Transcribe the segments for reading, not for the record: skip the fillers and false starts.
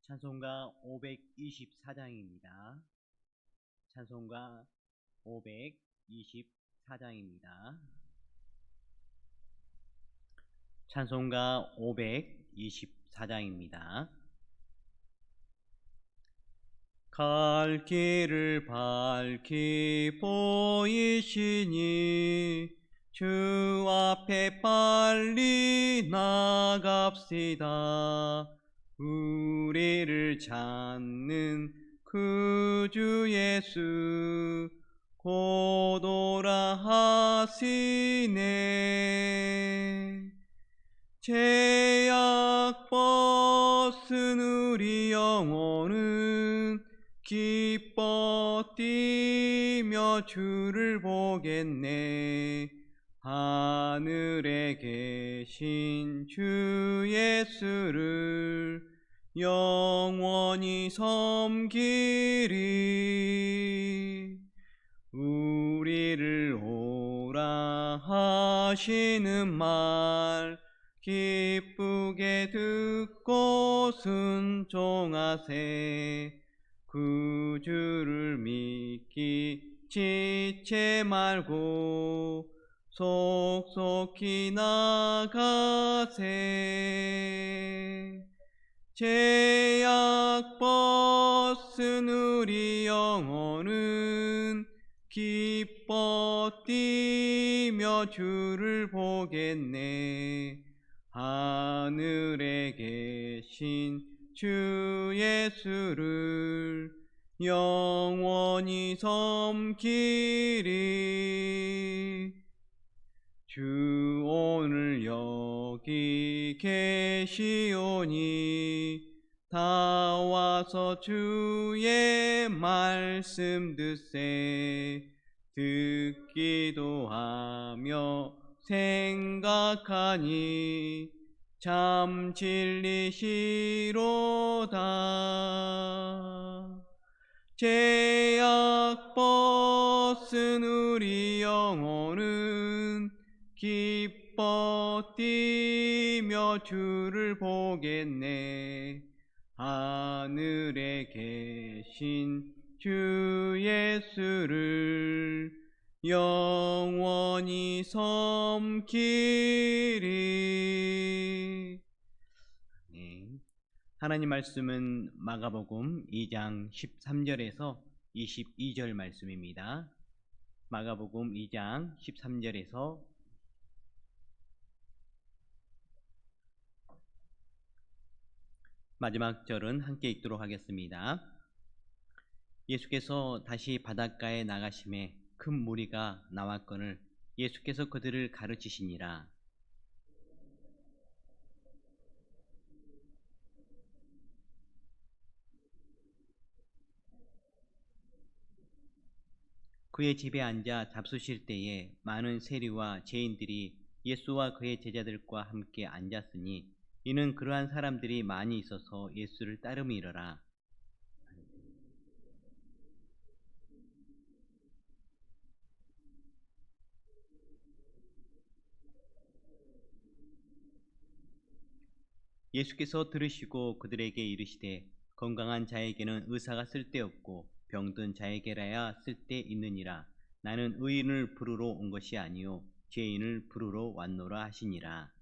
찬송가 524장입니다. 찬송가 524장입니다. 찬송가 524장입니다. 갈 길을 밝히 보이시니 주 앞에 빨리 나갑시다. 우리를 찾는 구주 예수 곧 오라 하시네. 죄악 벗은 우리 영혼은 기뻐 뛰며 주를 보겠네. 하늘에 계신 주 예수를 영원히 섬기리. 우리를 오라 하시는 말 기쁘게 듣고 순종하세. 그 주를 믿기 지체 말고 속속히 나가세. 죄악 벗은 우리 영혼은 기뻐 뛰며 주를 보겠네. 하늘에 계신 주 예수를 영원히 섬기리. 주 오늘 여기 계시오니 다 와서 주의 말씀 듣세. 듣기도 하며 생각하니 참 진리시로다. 죄악 벗은 우리 영혼은 기뻐 뛰며 주를 보겠네. 하늘에 계신 주 예수를 영원히 섬기리. 네. 하나님 말씀은 마가복음 2장 13절에서 22절 말씀입니다. 마가복음 2장 13절에서 마지막 절은 함께 읽도록 하겠습니다. 예수께서 다시 바닷가에 나가심에 큰 무리가 나왔거늘 예수께서 그들을 가르치시니라. 그의 집에 앉아 잡수실 때에 많은 세리와 죄인들이 예수와 그의 제자들과 함께 앉았으니 이는 그러한 사람들이 많이 있어서 예수를 따름이러라. 예수께서 들으시고 그들에게 이르시되 건강한 자에게는 의사가 쓸데없고 병든 자에게라야 쓸데 있느니라. 나는 의인을 부르러 온 것이 아니요 죄인을 부르러 왔노라 하시니라.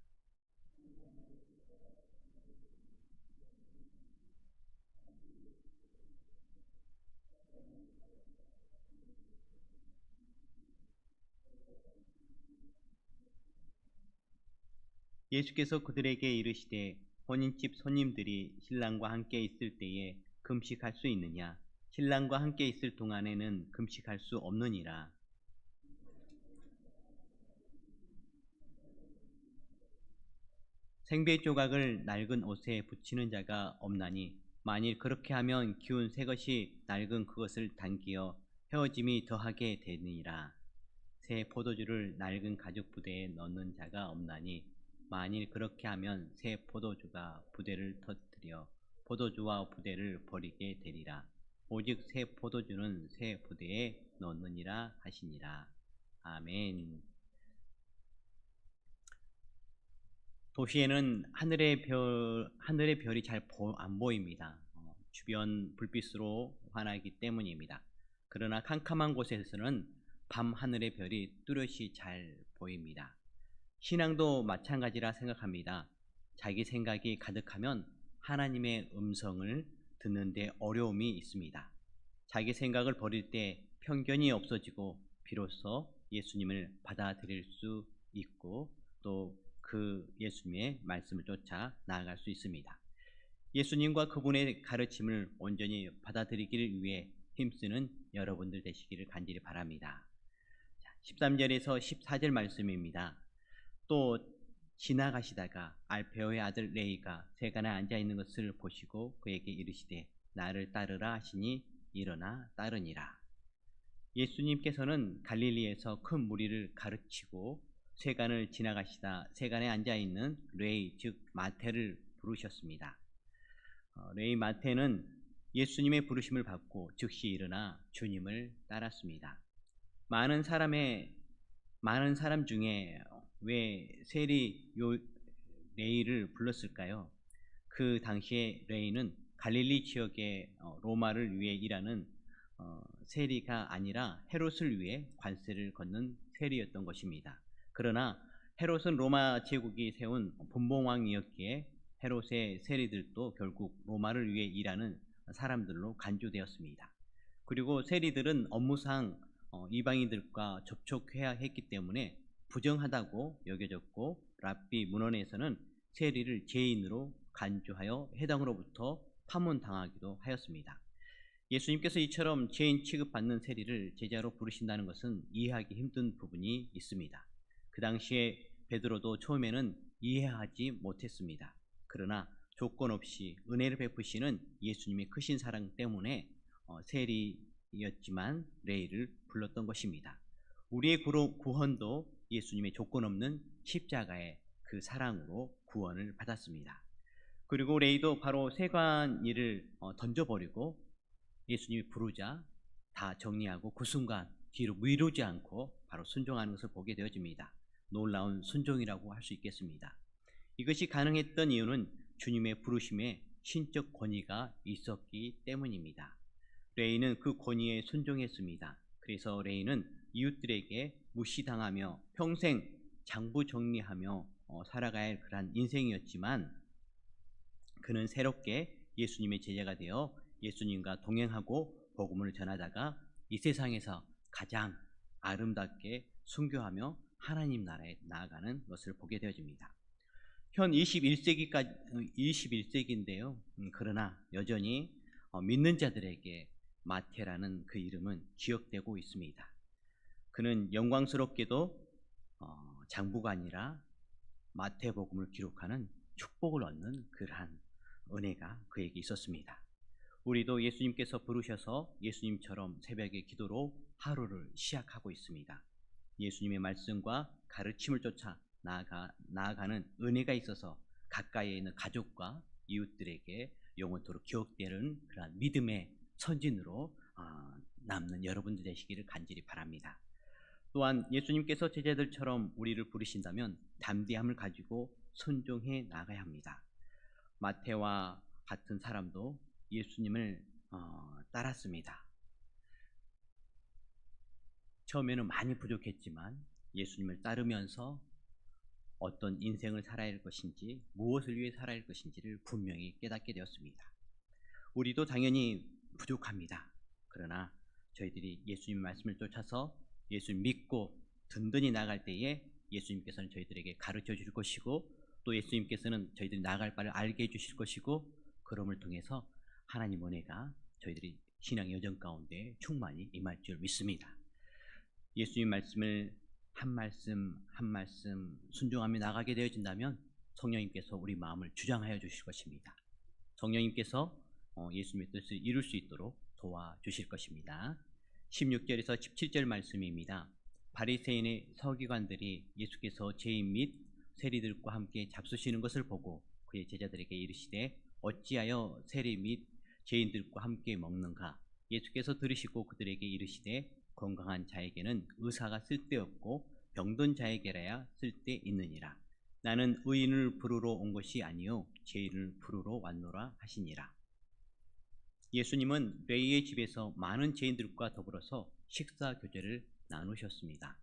예수께서 그들에게 이르시되 혼인집 손님들이 신랑과 함께 있을 때에 금식할 수 있느냐? 신랑과 함께 있을 동안에는 금식할 수 없느니라. 생배 조각을 낡은 옷에 붙이는 자가 없나니 만일 그렇게 하면 기운 새 것이 낡은 그것을 당기어 헤어짐이 더하게 되니라. 새 포도주를 낡은 가죽 부대에 넣는 자가 없나니 만일 그렇게 하면 새 포도주가 부대를 터뜨려 포도주와 부대를 버리게 되리라. 오직 새 포도주는 새 부대에 넣느니라 하시니라. 아멘. 도시에는 하늘의 별이 잘 안 보입니다. 주변 불빛으로 환하기 때문입니다. 그러나 캄캄한 곳에서는 밤 하늘의 별이 뚜렷이 잘 보입니다. 신앙도 마찬가지라 생각합니다. 자기 생각이 가득하면 하나님의 음성을 듣는데 어려움이 있습니다. 자기 생각을 버릴 때 편견이 없어지고 비로소 예수님을 받아들일 수 있고 또 그 예수님의 말씀을 쫓아 나아갈 수 있습니다. 예수님과 그분의 가르침을 온전히 받아들이기를 위해 힘쓰는 여러분들 되시기를 간절히 바랍니다. 13절에서 14절 말씀입니다. 또 지나가시다가 알페오의 아들 레이가 세간에 앉아 있는 것을 보시고 그에게 이르시되 나를 따르라 하시니 일어나 따르니라. 예수님께서는 갈릴리에서 큰 무리를 가르치고 세간을 지나가시다 세간에 앉아있는 레위 즉 마태를 부르셨습니다. 레위 마태는 예수님의 부르심을 받고 즉시 일어나 주님을 따랐습니다. 많은 사람 중에 왜 세리 레위를 불렀을까요? 그 당시에 레위는 갈릴리 지역의 로마를 위해 일하는 세리가 아니라 헤롯을 위해 관세를 걷는 세리였던 것입니다. 그러나 헤롯은 로마 제국이 세운 분봉왕이었기에 헤롯의 세리들도 결국 로마를 위해 일하는 사람들로 간주되었습니다. 그리고 세리들은 업무상 이방인들과 접촉해야 했기 때문에 부정하다고 여겨졌고 랍비 문헌에서는 세리를 죄인으로 간주하여 해당으로부터 파문당하기도 하였습니다. 예수님께서 이처럼 죄인 취급받는 세리를 제자로 부르신다는 것은 이해하기 힘든 부분이 있습니다. 그 당시에 베드로도 처음에는 이해하지 못했습니다. 그러나 조건 없이 은혜를 베푸시는 예수님의 크신 사랑 때문에 세리였지만 레위를 불렀던 것입니다. 우리의 구원도 예수님의 조건 없는 십자가의 그 사랑으로 구원을 받았습니다. 그리고 레위도 바로 세관 일을 던져버리고 예수님이 부르자 다 정리하고 그 순간 뒤로 미루지 않고 바로 순종하는 것을 보게 되어집니다. 놀라운 순종이라고 할 수 있겠습니다. 이것이 가능했던 이유는 주님의 부르심에 신적 권위가 있었기 때문입니다. 레위는 그 권위에 순종했습니다. 그래서 레위는 이웃들에게 무시당하며 평생 장부 정리하며 살아가야 할 그러한 인생이었지만 그는 새롭게 예수님의 제자가 되어 예수님과 동행하고 복음을 전하다가 이 세상에서 가장 아름답게 순교하며 하나님 나라에 나아가는 것을 보게 되어집니다. 현 21세기인데요. 그러나 여전히 믿는 자들에게 마태라는 그 이름은 기억되고 있습니다. 그는 영광스럽게도 장부가 아니라 마태복음을 기록하는 축복을 얻는 그러한 은혜가 그에게 있었습니다. 우리도 예수님께서 부르셔서 예수님처럼 새벽에 기도로 하루를 시작하고 있습니다. 예수님의 말씀과 가르침을 쫓아 나아가는 은혜가 있어서 가까이에 있는 가족과 이웃들에게 영원토록 기억되는 그러한 믿음의 선진으로 남는 여러분들 되시기를 간절히 바랍니다. 또한 예수님께서 제자들처럼 우리를 부르신다면 담대함을 가지고 순종해 나가야 합니다. 마태와 같은 사람도 예수님을 따랐습니다. 처음에는 많이 부족했지만 예수님을 따르면서 어떤 인생을 살아야 할 것인지 무엇을 위해 살아야 할 것인지를 분명히 깨닫게 되었습니다. 우리도 당연히 부족합니다. 그러나 저희들이 예수님 말씀을 쫓아서 예수님 믿고 든든히 나갈 때에 예수님께서는 저희들에게 가르쳐 주실 것이고 또 예수님께서는 저희들이 나갈 바를 알게 해주실 것이고 그럼을 통해서 하나님 은혜가 저희들이 신앙 여정 가운데 충만히 임할 줄 믿습니다. 예수님 말씀을 한 말씀 한 말씀 순종하며 나가게 되어진다면 성령님께서 우리 마음을 주장하여 주실 것입니다. 성령님께서 예수님의 뜻을 이룰 수 있도록 도와주실 것입니다. 16절에서 17절 말씀입니다. 바리새인의 서기관들이 예수께서 죄인 및 세리들과 함께 잡수시는 것을 보고 그의 제자들에게 이르시되 어찌하여 세리 및 죄인들과 함께 먹는가? 예수께서 들으시고 그들에게 이르시되 건강한 자에게는 의사가 쓸데없고 병든 자에게라야 쓸데있느니라. 나는 의인을 부르러 온 것이 아니요 죄인을 부르러 왔노라 하시니라. 예수님은 레위의 집에서 많은 죄인들과 더불어서 식사 교제를 나누셨습니다.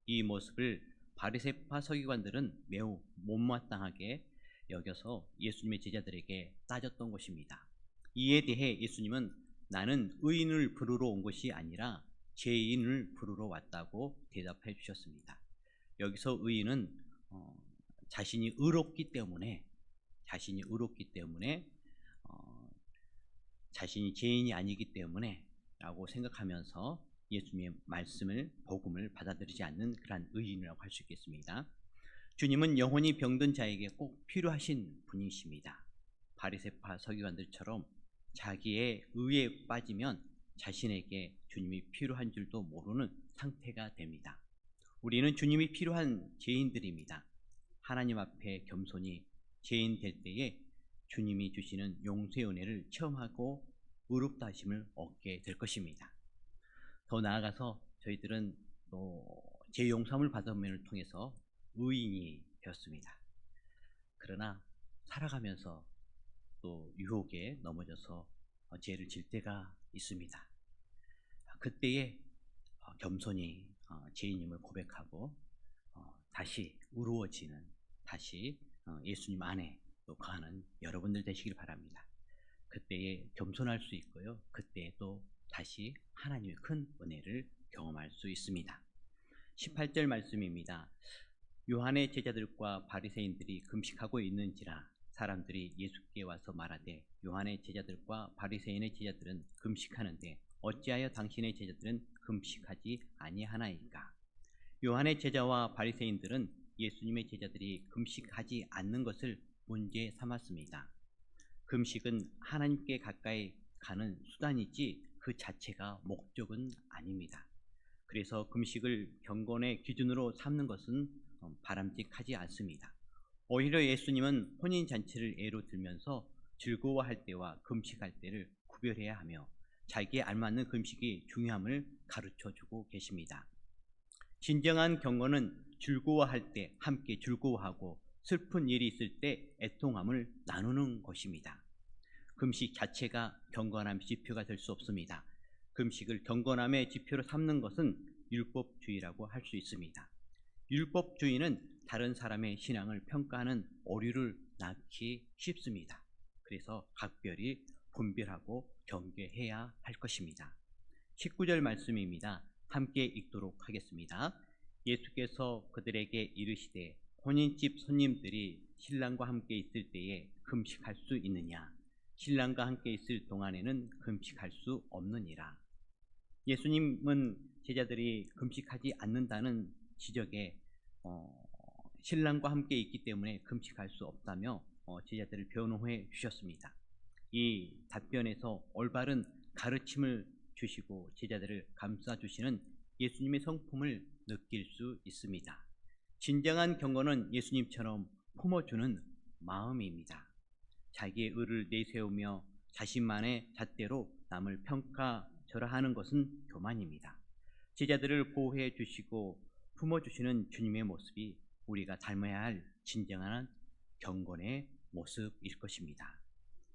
이 모습을 바리새파 서기관들은 매우 못마땅하게 여겨서 예수님의 제자들에게 따졌던 것입니다. 이에 대해 예수님은 나는 의인을 부르러 온 것이 아니라 죄인을 부르러 왔다고 대답해 주셨습니다. 여기서 의인은 자신이 의롭기 때문에 자신이 죄인이 아니기 때문에 라고 생각하면서 예수님의 말씀을 복음을 받아들이지 않는 그러한 의인이라고 할 수 있겠습니다. 주님은 영혼이 병든 자에게 꼭 필요하신 분이십니다. 바리새파 서기관들처럼 자기의 의에 빠지면 자신에게 주님이 필요한 줄도 모르는 상태가 됩니다. 우리는 주님이 필요한 죄인들입니다. 하나님 앞에 겸손히 죄인 될 때에 주님이 주시는 용서의 은혜를 체험하고 의롭다하심을 얻게 될 것입니다. 더 나아가서 저희들은 또 죄용서함을 받음을 통해서 의인이 되었습니다. 그러나 살아가면서 또 유혹에 넘어져서 죄를 질 때가 있습니다. 그때에 겸손히 죄인임을 고백하고 다시 의로워지는, 다시 예수님 안에 또 거하는 여러분들 되시길 바랍니다. 그때에 겸손할 수 있고요. 그때에 또 다시 하나님의 큰 은혜를 경험할 수 있습니다. 18절 말씀입니다. 요한의 제자들과 바리새인들이 금식하고 있는지라 사람들이 예수께 와서 말하되 요한의 제자들과 바리새인의 제자들은 금식하는데 어찌하여 당신의 제자들은 금식하지 아니하나이까? 요한의 제자와 바리새인들은 예수님의 제자들이 금식하지 않는 것을 문제 삼았습니다. 금식은 하나님께 가까이 가는 수단이지 그 자체가 목적은 아닙니다. 그래서 금식을 경건의 기준으로 삼는 것은 바람직하지 않습니다. 오히려 예수님은 혼인잔치를 예로 들면서 즐거워할 때와 금식할 때를 구별해야 하며 자기에 알맞는 금식이 중요함을 가르쳐주고 계십니다. 진정한 경건은 즐거워할 때 함께 즐거워하고 슬픈 일이 있을 때 애통함을 나누는 것입니다. 금식 자체가 경건함의 지표가 될 수 없습니다. 금식을 경건함의 지표로 삼는 것은 율법주의라고 할 수 있습니다. 율법주의는 다른 사람의 신앙을 평가하는 오류를 낳기 쉽습니다. 그래서 각별히 분별하고 경계해야 할 것입니다. 19절 말씀입니다. 함께 읽도록 하겠습니다. 예수께서 그들에게 이르시되 혼인집 손님들이 신랑과 함께 있을 때에 금식할 수 있느냐? 신랑과 함께 있을 동안에는 금식할 수 없느니라. 예수님은 제자들이 금식하지 않는다는 지적에 신랑과 함께 있기 때문에 금식할 수 없다며 제자들을 변호해 주셨습니다. 이 답변에서 올바른 가르침을 주시고 제자들을 감싸 주시는 예수님의 성품을 느낄 수 있습니다. 진정한 경건은 예수님처럼 품어주는 마음입니다. 자기의 의를 내세우며 자신만의 잣대로 남을 평가절하하는 것은 교만입니다. 제자들을 보호해 주시고 품어주시는 주님의 모습이 우리가 닮아야 할 진정한 경건의 모습일 것입니다.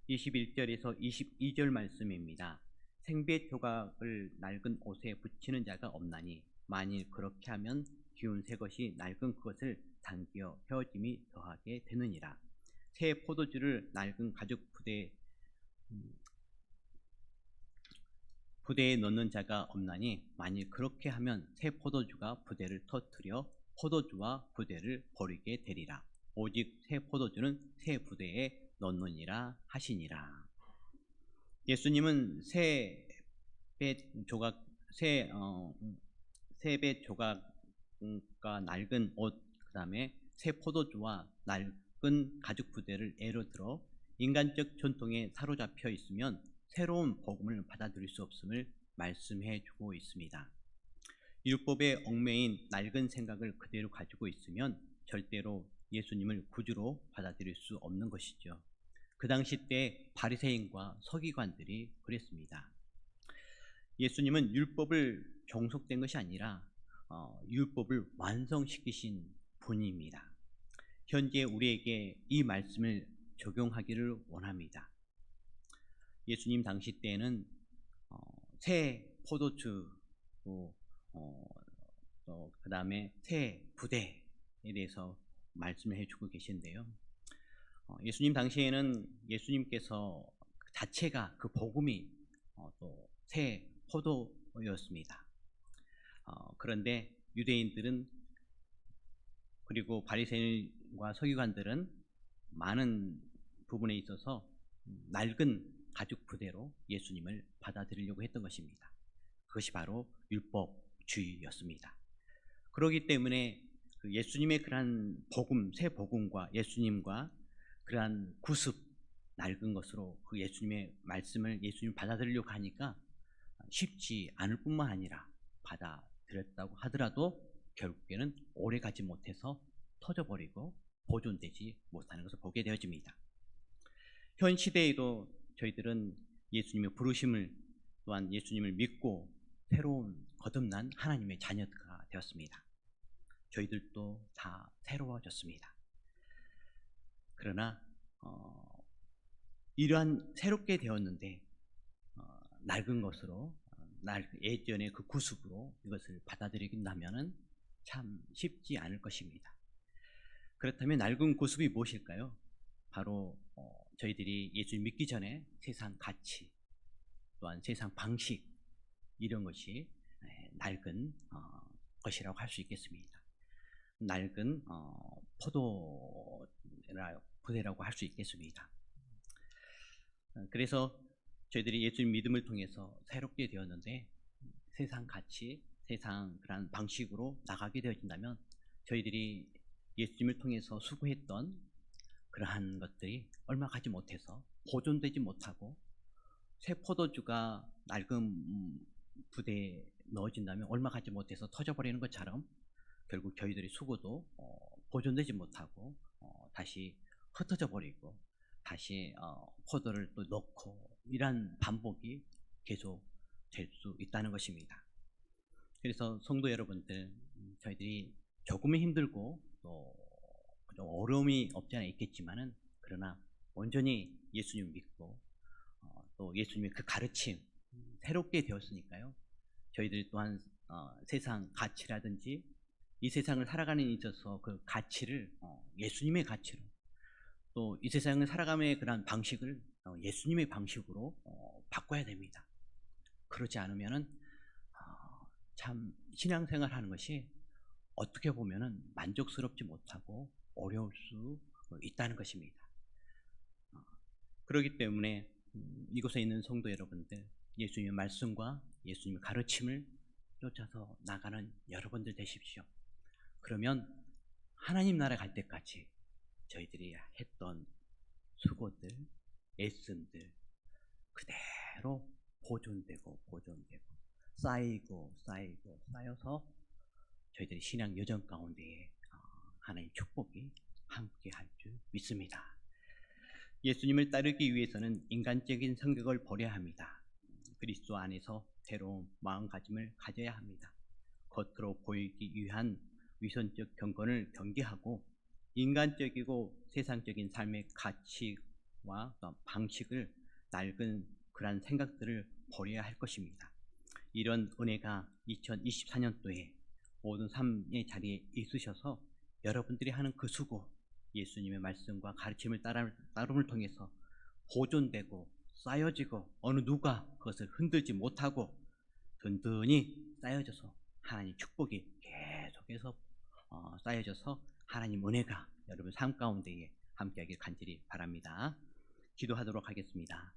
21절에서 22절 말씀입니다. 생배 조각을 낡은 옷에 붙이는 자가 없나니 만일 그렇게 하면 기운 새 것이 낡은 그것을 당겨 헤어짐이 더하게 되느니라. 새 포도주를 낡은 가죽 부대에 넣는 자가 없나니 만일 그렇게 하면 새 포도주가 부대를 터뜨려 포도주와 부대를 버리게 되리라. 오직 새 포도주는 새 부대에 넣느니라 하시니라. 예수님은 세배 조각과 낡은 옷, 그 다음에 새 포도주와 낡은 가죽 부대를 예로 들어 인간적 전통에 사로잡혀 있으면 새로운 복음을 받아들일 수 없음을 말씀해 주고 있습니다. 율법에 얽매인 낡은 생각을 그대로 가지고 있으면 절대로 예수님을 구주로 받아들일 수 없는 것이죠. 그 당시 때 바리새인과 서기관들이 그랬습니다. 예수님은 율법을 종속된 것이 아니라 율법을 완성시키신 분입니다. 현재 우리에게 이 말씀을 적용하기를 원합니다. 예수님 당시 때에는 새 포도주, 그 다음에 새 부대에 대해서 말씀을 해주고 계신데요. 예수님 당시에는 예수님께서 자체가 그 복음이 또 새 포도였습니다. 그런데 유대인들은 그리고 바리새인과 서기관들은 많은 부분에 있어서 낡은 가죽 부대로 예수님을 받아들이려고 했던 것입니다. 그것이 바로 율법주의였습니다. 그렇기 때문에 예수님의 그러한 복음, 새 복음과 예수님과 그러한 구습, 낡은 것으로 그 예수님의 말씀을 예수님 받아들이려고 하니까 쉽지 않을 뿐만 아니라 받아들였다고 하더라도 결국에는 오래 가지 못해서 터져버리고 보존되지 못하는 것을 보게 되어집니다. 현 시대에도 저희들은 예수님의 부르심을 또한 예수님을 믿고 새로운 거듭난 하나님의 자녀가 되었습니다. 저희들도 다 새로워졌습니다. 그러나 이러한 새롭게 되었는데 낡은 것으로 예전의 그 구습으로 이것을 받아들이긴다면은 참 쉽지 않을 것입니다. 그렇다면 낡은 구습이 무엇일까요? 바로 저희들이 예수님 믿기 전에 세상 가치 또한 세상 방식 이런 것이 낡은 것이라고 할 수 있겠습니다. 낡은 포도라고 할 수 있겠습니다. 그래서 저희들이 예수님 믿음을 통해서 새롭게 되었는데 세상 가치, 세상 그런 방식으로 나가게 되어진다면 저희들이 예수님을 통해서 수고했던 그러한 것들이 얼마 가지 못해서 보존되지 못하고 새 포도주가 낡은 부대에 넣어진다면 얼마 가지 못해서 터져버리는 것처럼 결국 저희들의 수고도 보존되지 못하고 다시 흩어져 버리고 다시 포도를 또 넣고 이러한 반복이 계속 될 수 있다는 것입니다. 그래서 성도 여러분들, 저희들이 조금은 힘들고 또 좀 어려움이 없지 않아 있겠지만은 그러나 온전히 예수님 믿고 또 예수님의 그 가르침 새롭게 되었으니까요. 저희들 또한 세상 가치라든지 이 세상을 살아가는 데 있어서 그 가치를 예수님의 가치로 또 이 세상을 살아감의 그런 방식을 예수님의 방식으로 바꿔야 됩니다. 그러지 않으면은 참 신앙생활 하는 것이 어떻게 보면은 만족스럽지 못하고 어려울 수 있다는 것입니다. 그렇기 때문에 이곳에 있는 성도 여러분들, 예수님의 말씀과 예수님의 가르침을 쫓아서 나가는 여러분들 되십시오. 그러면 하나님 나라 갈 때까지 저희들이 했던 수고들, 애씀들 그대로 보존되고 쌓여서 저희들이 신앙 여정 가운데에 하나님의 축복이 함께 할 줄 믿습니다. 예수님을 따르기 위해서는 인간적인 성격을 버려야 합니다. 그리스도 안에서 새로운 마음가짐을 가져야 합니다. 겉으로 보이기 위한 위선적 경건을 경계하고 인간적이고 세상적인 삶의 가치와 방식을 낡은 그러한 생각들을 버려야 할 것입니다. 이런 은혜가 2024년도에 모든 삶의 자리에 있으셔서 여러분들이 하는 그 수고, 예수님의 말씀과 가르침을 따름을 통해서 보존되고 쌓여지고 어느 누가 그것을 흔들지 못하고 든든히 쌓여져서 하나님 축복이 계속해서 쌓여져서 하나님 은혜가 여러분 삶 가운데에 함께하길 간절히 바랍니다. 기도하도록 하겠습니다.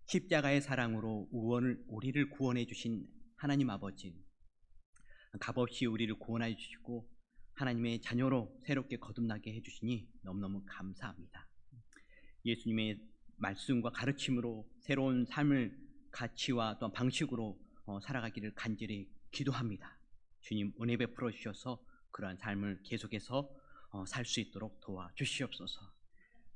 십자가의 사랑으로 우리를 구원해 주신 하나님 아버지, 값없이 우리를 구원해 주시고 하나님의 자녀로 새롭게 거듭나게 해주시니 너무너무 감사합니다. 예수님의 말씀과 가르침으로 새로운 삶을 가치와 또 방식으로 살아가기를 간절히 기도합니다. 주님 은혜 베풀어 주셔서 그러한 삶을 계속해서 살 수 있도록 도와주시옵소서.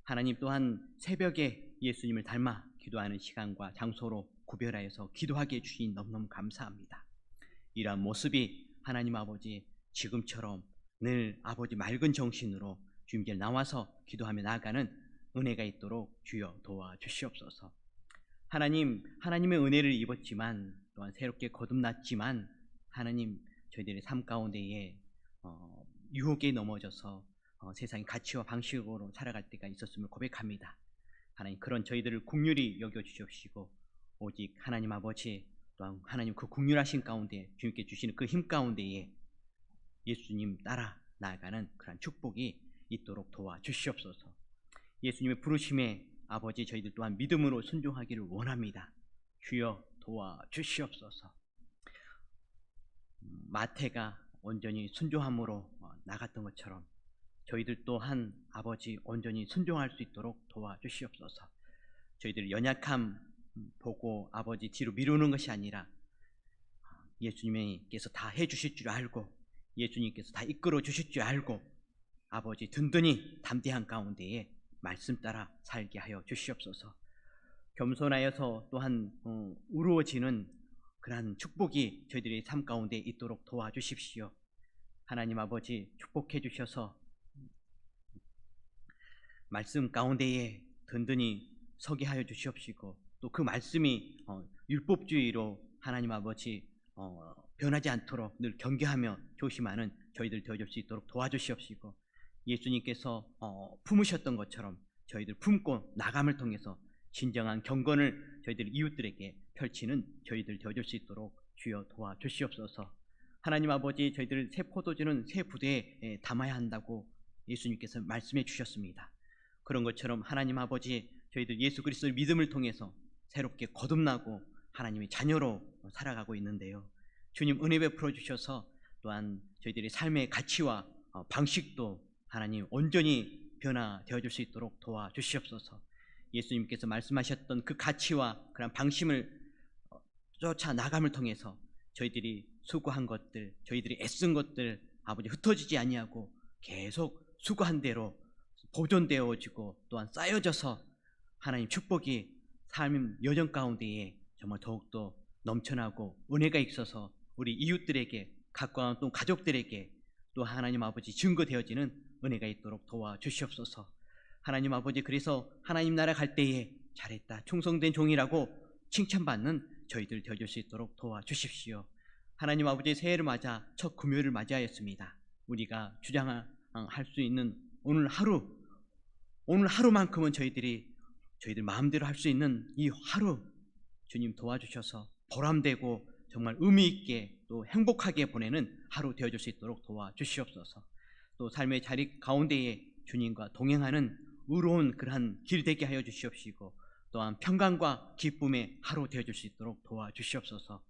하나님 또한 새벽에 예수님을 닮아 기도하는 시간과 장소로 구별하여서 기도하게 해주시니 너무너무 감사합니다. 이러한 모습이 하나님 아버지 지금처럼 늘 아버지 맑은 정신으로 주님께 나와서 기도하며 나아가는 은혜가 있도록 주여 도와주시옵소서. 하나님, 하나님의 은혜를 입었지만 또한 새롭게 거듭났지만 하나님 저희들의 삶 가운데에 유혹에 넘어져서 세상의 가치와 방식으로 살아갈 때가 있었음을 고백합니다. 하나님 그런 저희들을 긍휼히 여겨주시옵시고 오직 하나님 아버지 또한 하나님 그 긍휼하신 가운데 주님께 주시는 그 힘 가운데에 예수님 따라 나아가는 그런 축복이 있도록 도와주시옵소서. 예수님의 부르심에 아버지 저희들 또한 믿음으로 순종하기를 원합니다. 주여 도와주시옵소서. 마태가 온전히 순종함으로 나갔던 것처럼 저희들 또한 아버지 온전히 순종할 수 있도록 도와주시옵소서. 저희들 연약함 보고 아버지 뒤로 미루는 것이 아니라 예수님께서 다 해주실 줄 알고 예수님께서 다 이끌어 주실 줄 알고 아버지 든든히 담대한 가운데에 말씀 따라 살게 하여 주시옵소서. 겸손하여서 또한 우러워지는 그러한 축복이 저희들의 삶 가운데 있도록 도와주십시오. 하나님 아버지 축복해 주셔서 말씀 가운데에 든든히 서게 하여 주시옵시고 또 그 말씀이 율법주의로 하나님 아버지 변하지 않도록 늘 경계하며 조심하는 저희들 되어줄 수 있도록 도와주시옵시고 예수님께서 품으셨던 것처럼 저희들 품고 나감을 통해서 진정한 경건을 저희들 이웃들에게 펼치는 저희들 되어줄 수 있도록 주여 도와주시옵소서. 하나님 아버지 저희들 새 포도주는 새 부대에 담아야 한다고 예수님께서 말씀해 주셨습니다. 그런 것처럼 하나님 아버지 저희들 예수 그리스도의 믿음을 통해서 새롭게 거듭나고 하나님의 자녀로 살아가고 있는데요. 주님 은혜 베풀어 주셔서 또한 저희들의 삶의 가치와 방식도 하나님 온전히 변화되어 줄 수 있도록 도와주시옵소서. 예수님께서 말씀하셨던 그 가치와 그런 방식을 쫓아 나감을 통해서 저희들이 수고한 것들, 저희들이 애쓴 것들 아버지 흩어지지 아니하고 계속 수고한 대로 보존되어지고 또한 쌓여져서 하나님 축복이 삶 여정 가운데에 정말 더욱더 넘쳐나고 은혜가 있어서 우리 이웃들에게 가까운 또 가족들에게 또 하나님 아버지 증거되어지는 은혜가 있도록 도와주시옵소서. 하나님 아버지 그래서 하나님 나라 갈 때에 잘했다 충성된 종이라고 칭찬받는 저희들 되어줄 수 있도록 도와주십시오. 하나님 아버지 새해를 맞아 첫 금요일을 맞이하였습니다. 우리가 주장할 수 있는 오늘 하루만큼은 저희들 마음대로 할 수 있는 이 하루 주님 도와주셔서 보람되고 정말 의미 있게 또 행복하게 보내는 하루 되어줄 수 있도록 도와주시옵소서. 또 삶의 자리 가운데에 주님과 동행하는 의로운 그러한 길 되게 하여 주시옵시고 또한 평강과 기쁨의 하루 되어줄 수 있도록 도와주시옵소서.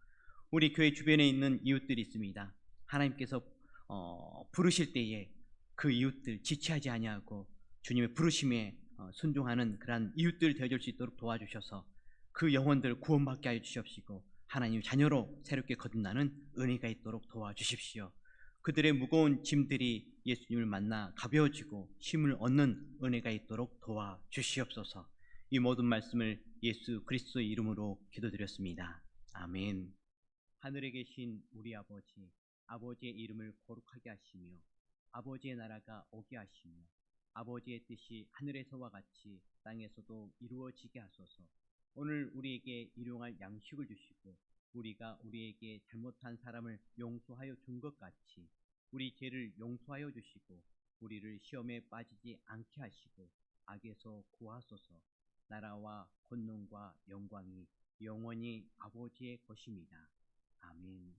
우리 교회 주변에 있는 이웃들이 있습니다. 하나님께서 부르실 때에 그 이웃들 지체하지 아니하고 주님의 부르심에 순종하는 그러한 이웃들 되어줄 수 있도록 도와주셔서 그 영혼들 구원받게 하여 주시옵시고 하나님 자녀로 새롭게 거듭나는 은혜가 있도록 도와주십시오. 그들의 무거운 짐들이 예수님을 만나 가벼워지고 힘을 얻는 은혜가 있도록 도와주시옵소서. 이 모든 말씀을 예수 그리스도의 이름으로 기도드렸습니다. 아멘. 하늘에 계신 우리 아버지, 아버지의 이름을 거룩하게 하시며 아버지의 나라가 오게 하시며 아버지의 뜻이 하늘에서와 같이 땅에서도 이루어지게 하소서. 오늘 우리에게 일용할 양식을 주시고 우리가 우리에게 잘못한 사람을 용서하여 준 것 같이 우리 죄를 용서하여 주시고 우리를 시험에 빠지지 않게 하시고 악에서 구하소서. 나라와 권능과 영광이 영원히 아버지의 것입니다. 아멘.